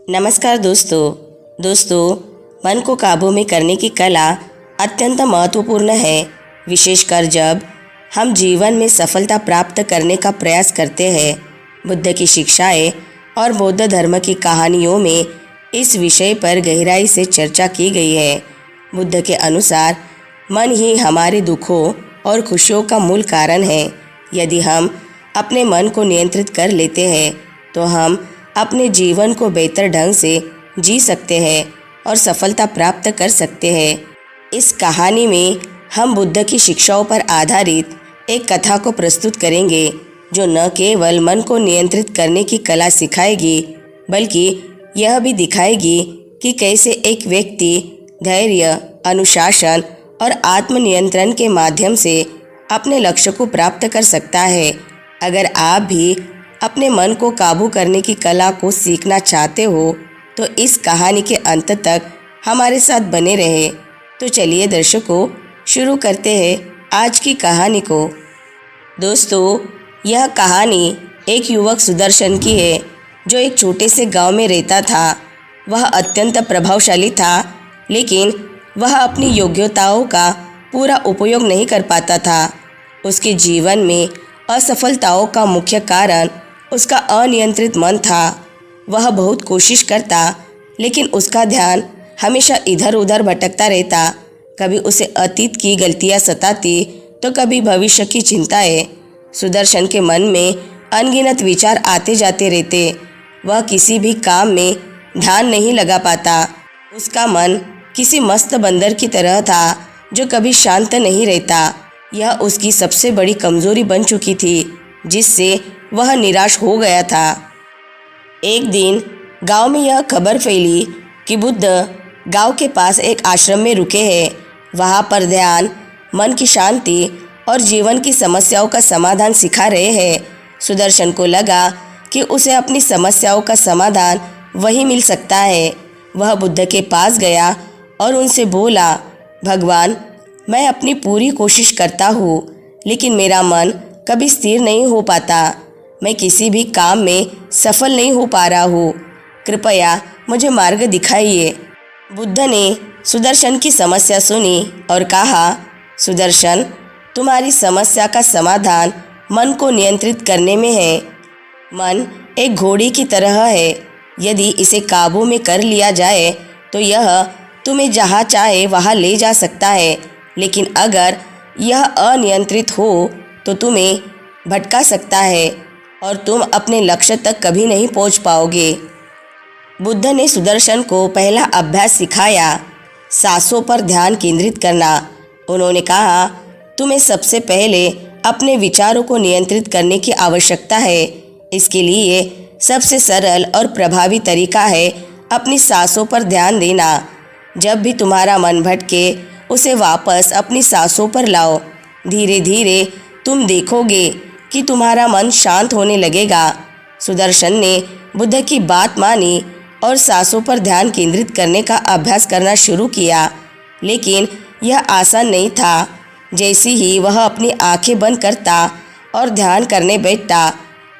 नमस्कार दोस्तों, मन को काबू में करने की कला अत्यंत महत्वपूर्ण है, विशेषकर जब हम जीवन में सफलता प्राप्त करने का प्रयास करते हैं। बुद्ध की शिक्षाएं और बौद्ध धर्म की कहानियों में इस विषय पर गहराई से चर्चा की गई है। बुद्ध के अनुसार मन ही हमारे दुखों और खुशियों का मूल कारण है। यदि हम अपने मन को नियंत्रित कर लेते हैं तो हम अपने जीवन को बेहतर ढंग से जी सकते हैं और सफलता प्राप्त कर सकते हैं। इस कहानी में हम बुद्ध की शिक्षाओं पर आधारित एक कथा को प्रस्तुत करेंगे जो न केवल मन को नियंत्रित करने की कला सिखाएगी बल्कि यह भी दिखाएगी कि कैसे एक व्यक्ति धैर्य, अनुशासन और आत्मनियंत्रण के माध्यम से अपने लक्ष्य को प्राप्त कर सकता है। अगर आप भी अपने मन को काबू करने की कला को सीखना चाहते हो तो इस कहानी के अंत तक हमारे साथ बने रहे। तो चलिए दर्शकों, शुरू करते हैं आज की कहानी को। दोस्तों, यह कहानी एक युवक सुदर्शन की है जो एक छोटे से गांव में रहता था। वह अत्यंत प्रभावशाली था, लेकिन वह अपनी योग्यताओं का पूरा उपयोग नहीं कर पाता था। उसके जीवन में असफलताओं का मुख्य कारण उसका अनियंत्रित मन था। वह बहुत कोशिश करता, लेकिन उसका ध्यान हमेशा इधर उधर भटकता रहता। कभी उसे अतीत की गलतियां सताती तो कभी भविष्य की चिंताएं। सुदर्शन के मन में अनगिनत विचार आते जाते रहते। वह किसी भी काम में ध्यान नहीं लगा पाता। उसका मन किसी मस्त बंदर की तरह था जो कभी शांत नहीं रहता। यह उसकी सबसे बड़ी कमजोरी बन चुकी थी, जिससे वह निराश हो गया था। एक दिन गांव में यह खबर फैली कि बुद्ध गांव के पास एक आश्रम में रुके हैं। वहां पर ध्यान, मन की शांति और जीवन की समस्याओं का समाधान सिखा रहे हैं। सुदर्शन को लगा कि उसे अपनी समस्याओं का समाधान वहीं मिल सकता है। वह बुद्ध के पास गया और उनसे बोला, भगवान, मैं अपनी पूरी कोशिश करता हूँ, लेकिन मेरा मन कभी स्थिर नहीं हो पाता। मैं किसी भी काम में सफल नहीं हो पा रहा हूँ। कृपया मुझे मार्ग दिखाइए। बुद्ध ने सुदर्शन की समस्या सुनी और कहा, सुदर्शन, तुम्हारी समस्या का समाधान मन को नियंत्रित करने में है। मन एक घोड़े की तरह है। यदि इसे काबू में कर लिया जाए तो यह तुम्हें जहाँ चाहे वहाँ ले जा सकता है, लेकिन अगर यह अनियंत्रित हो तो तुम्हें भटका सकता है और तुम अपने लक्ष्य तक कभी नहीं पहुंच पाओगे। बुद्ध ने सुदर्शन को पहला अभ्यास सिखाया, सांसों पर ध्यान केंद्रित करना। उन्होंने कहा, तुम्हें सबसे पहले अपने विचारों को नियंत्रित करने की आवश्यकता है। इसके लिए सबसे सरल और प्रभावी तरीका है अपनी सांसों पर ध्यान देना। जब भी तुम्हारा मन भटके, उसे वापस अपनी सांसों पर लाओ। धीरे धीरे तुम देखोगे कि तुम्हारा मन शांत होने लगेगा। सुदर्शन ने बुद्ध की बात मानी और सांसों पर ध्यान केंद्रित करने का अभ्यास करना शुरू किया, लेकिन यह आसान नहीं था। जैसे ही वह अपनी आंखें बंद करता और ध्यान करने बैठता,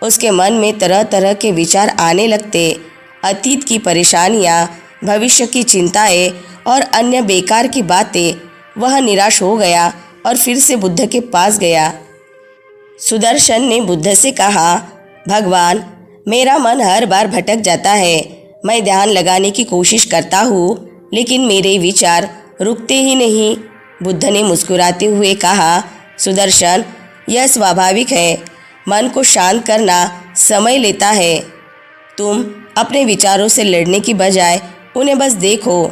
उसके मन में तरह तरह के विचार आने लगते। अतीत की परेशानियां, भविष्य की चिंताएं और अन्य बेकार की बातें। वह निराश हो गया और फिर से बुद्ध के पास गया। सुदर्शन ने बुद्ध से कहा, भगवान, मेरा मन हर बार भटक जाता है। मैं ध्यान लगाने की कोशिश करता हूँ, लेकिन मेरे विचार रुकते ही नहीं। बुद्ध ने मुस्कुराते हुए कहा, सुदर्शन, यह स्वाभाविक है। मन को शांत करना समय लेता है। तुम अपने विचारों से लड़ने की बजाय उन्हें बस देखो।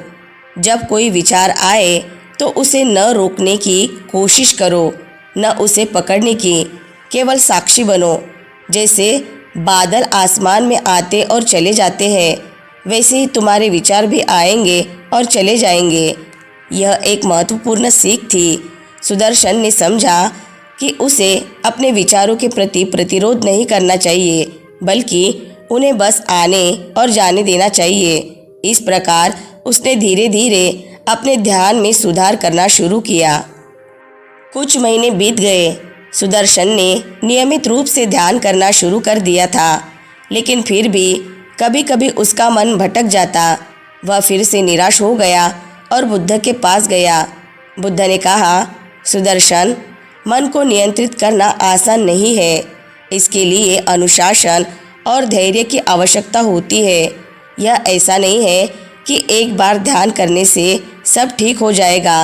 जब कोई विचार आए तो उसे न रोकने की कोशिश करो, न उसे पकड़ने की। केवल साक्षी बनो। जैसे बादल आसमान में आते और चले जाते हैं, वैसे ही तुम्हारे विचार भी आएंगे और चले जाएंगे। यह एक महत्वपूर्ण सीख थी। सुदर्शन ने समझा कि उसे अपने विचारों के प्रति प्रतिरोध नहीं करना चाहिए, बल्कि उन्हें बस आने और जाने देना चाहिए। इस प्रकार उसने धीरे धीरे अपने ध्यान में सुधार करना शुरू किया। कुछ महीने बीत गए। सुदर्शन ने नियमित रूप से ध्यान करना शुरू कर दिया था, लेकिन फिर भी कभी कभी उसका मन भटक जाता। वह फिर से निराश हो गया और बुद्ध के पास गया। बुद्ध ने कहा, सुदर्शन, मन को नियंत्रित करना आसान नहीं है। इसके लिए अनुशासन और धैर्य की आवश्यकता होती है। यह ऐसा नहीं है कि एक बार ध्यान करने से सब ठीक हो जाएगा।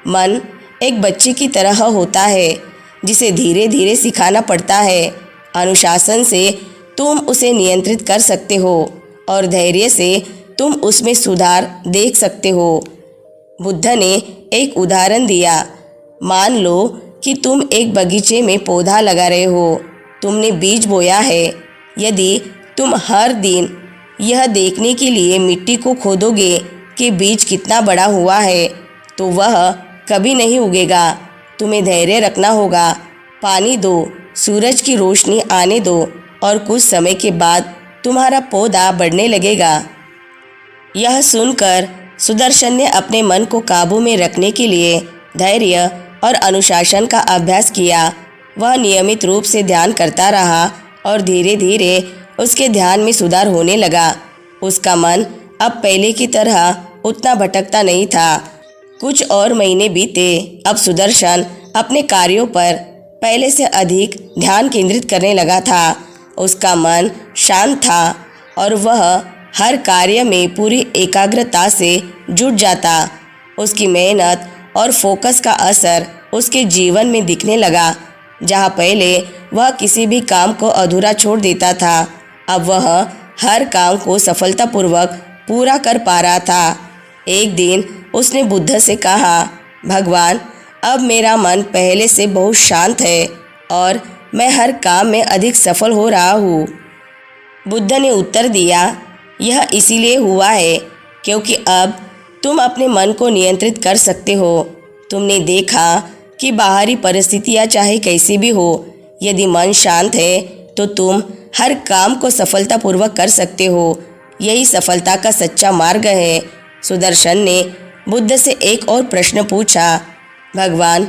मन एक बच्चे की तरह होता है जिसे धीरे धीरे सिखाना पड़ता है। अनुशासन से तुम उसे नियंत्रित कर सकते हो और धैर्य से तुम उसमें सुधार देख सकते हो। बुद्ध ने एक उदाहरण दिया। मान लो कि तुम एक बगीचे में पौधा लगा रहे हो। तुमने बीज बोया है। यदि तुम हर दिन यह देखने के लिए मिट्टी को खोदोगे कि बीज कितना बड़ा हुआ है, तो वह कभी नहीं उगेगा। तुम्हें धैर्य रखना होगा। पानी दो, सूरज की रोशनी आने दो और कुछ समय के बाद तुम्हारा पौधा बढ़ने लगेगा। यह सुनकर सुदर्शन ने अपने मन को काबू में रखने के लिए धैर्य और अनुशासन का अभ्यास किया। वह नियमित रूप से ध्यान करता रहा और धीरे धीरे उसके ध्यान में सुधार होने लगा। उसका मन अब पहले की तरह उतना भटकता नहीं था। कुछ और महीने बीते। अब सुदर्शन अपने कार्यों पर पहले से अधिक ध्यान केंद्रित करने लगा था। उसका मन शांत था और वह हर कार्य में पूरी एकाग्रता से जुट जाता। उसकी मेहनत और फोकस का असर उसके जीवन में दिखने लगा। जहाँ पहले वह किसी भी काम को अधूरा छोड़ देता था, अब वह हर काम को सफलतापूर्वक पूरा कर पा रहा था। एक दिन उसने बुद्ध से कहा, भगवान, अब मेरा मन पहले से बहुत शांत है और मैं हर काम में अधिक सफल हो रहा हूँ। बुद्ध ने उत्तर दिया, यह इसीलिए हुआ है क्योंकि अब तुम अपने मन को नियंत्रित कर सकते हो। तुमने देखा कि बाहरी परिस्थितियाँ चाहे कैसी भी हो, यदि मन शांत है तो तुम हर काम को सफलतापूर्वक कर सकते हो। यही सफलता का सच्चा मार्ग है। सुदर्शन ने बुद्ध से एक और प्रश्न पूछा, भगवान,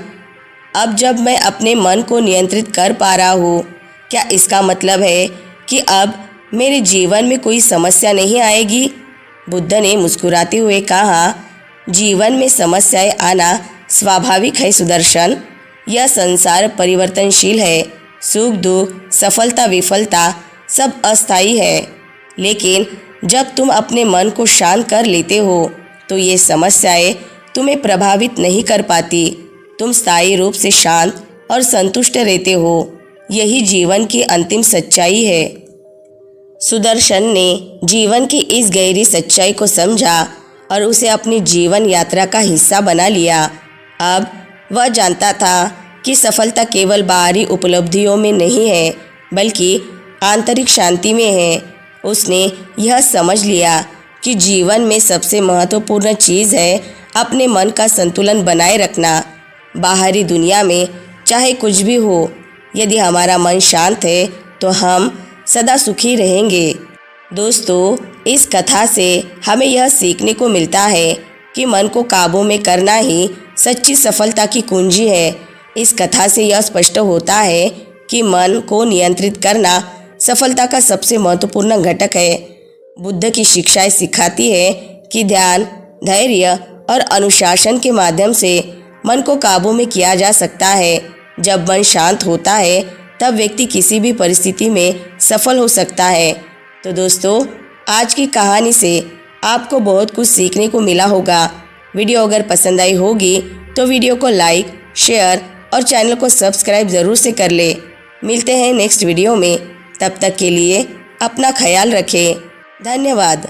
अब जब मैं अपने मन को नियंत्रित कर पा रहा हूँ, क्या इसका मतलब है कि अब मेरे जीवन में कोई समस्या नहीं आएगी? बुद्ध ने मुस्कुराते हुए कहा, जीवन में समस्याएं आना स्वाभाविक है सुदर्शन। यह संसार परिवर्तनशील है। सुख दुख, सफलता विफलता सब अस्थायी है। लेकिन जब तुम अपने मन को शांत कर लेते हो तो ये समस्याएं तुम्हें प्रभावित नहीं कर पाती। तुम स्थायी रूप से शांत और संतुष्ट रहते हो। यही जीवन की अंतिम सच्चाई है। सुदर्शन ने जीवन की इस गहरी सच्चाई को समझा और उसे अपनी जीवन यात्रा का हिस्सा बना लिया। अब वह जानता था कि सफलता केवल बाहरी उपलब्धियों में नहीं है, बल्कि आंतरिक शांति में है। उसने यह समझ लिया कि जीवन में सबसे महत्वपूर्ण चीज़ है अपने मन का संतुलन बनाए रखना। बाहरी दुनिया में चाहे कुछ भी हो, यदि हमारा मन शांत है तो हम सदा सुखी रहेंगे। दोस्तों, इस कथा से हमें यह सीखने को मिलता है कि मन को काबू में करना ही सच्ची सफलता की कुंजी है। इस कथा से यह स्पष्ट होता है कि मन को नियंत्रित करना सफलता का सबसे महत्वपूर्ण घटक है। बुद्ध की शिक्षाएं सिखाती है कि ध्यान, धैर्य और अनुशासन के माध्यम से मन को काबू में किया जा सकता है। जब मन शांत होता है तब व्यक्ति किसी भी परिस्थिति में सफल हो सकता है। तो दोस्तों, आज की कहानी से आपको बहुत कुछ सीखने को मिला होगा। वीडियो अगर पसंद आई होगी तो वीडियो को लाइक, शेयर और चैनल को सब्सक्राइब ज़रूर से कर ले। मिलते हैं नेक्स्ट वीडियो में। तब तक के लिए अपना ख्याल रखें। धन्यवाद।